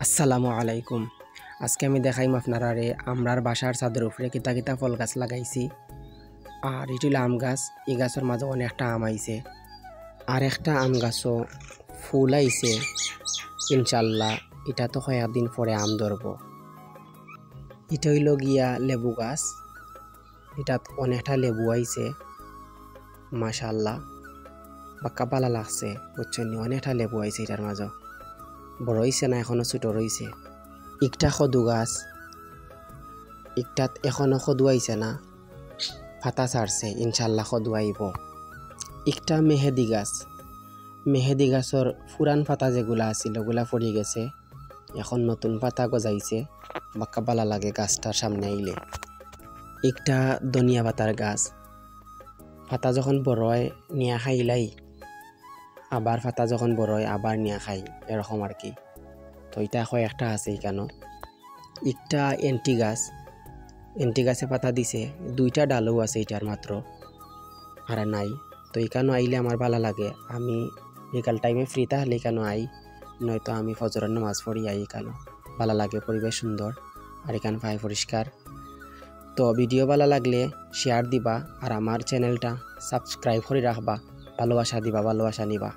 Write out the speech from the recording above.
আসসালামু আলাইকুম। আজকে আমি দেখাইম আপনারারে আমরার বাসার ছাদের উপরে কিতা কিতা ফল গাছ লাগাইছি। আর এটি হলো আম গাছ। এই গাছের মাঝে অনেকটা আম আইছে, আর একটা আম গাছও ফুল আইছে। ইনশাল্লাহ এটা তো কয়েকদিন পরে আম ধরব। এটা হইল গিয়া লেবু গাছ। এটাত অনেকটা লেবু আইছে, মাশাল্লাহ বাক্কা পালা লাগছে, বুঝছেন? অনেকটা লেবু আইছে এটার মাঝে, বড় হইছে না, এখনো ছোট রইছে। একটা কদু গাছ, একটাত এখনো কদু আইছে না, ফাতা ছাড়ছে, ইনশাল্লাহ কদু আইব। একটা মেহেদি গাছ, মেহেদি গাছর পুরান পাতা যেগুলা আছিল ওগুলা পড়ে গেছে, এখন নতুন পাতা গজাইছে, বাক্কা বালা লাগে গাছটার সামনে আইলে। একটা ধনিয়া পাতার গাছ, পাতা যখন বড় হয় নিয়া খাইলাই, আবার পাতা যখন বড় হয় আবার নিয়া খাই, এরকম আর কি। তো এটা কয়েকটা আছে এখানে। একটা এন্টি গাছ, এন্টি গাছে পাতা দিছে, দুইটা ডালও আছে এটার মাত্র, আর নাই। তো এখানে আইলে আমার ভালো লাগে, আমি বিকাল টাইমে ফ্রি থাকলে এখানে আই, নয়তো আমি ফজরের নামাজ পড়ি আই। এখানে ভালো লাগে, পরিবেশ সুন্দর, আর এখানে পাই পরিষ্কার। তো ভিডিও ভালো লাগলে শেয়ার দিবা, আর আমার চ্যানেলটা সাবস্ক্রাইব করে রাখবা, ভালোবাসা দিবা, ভালোবাসা নিবা।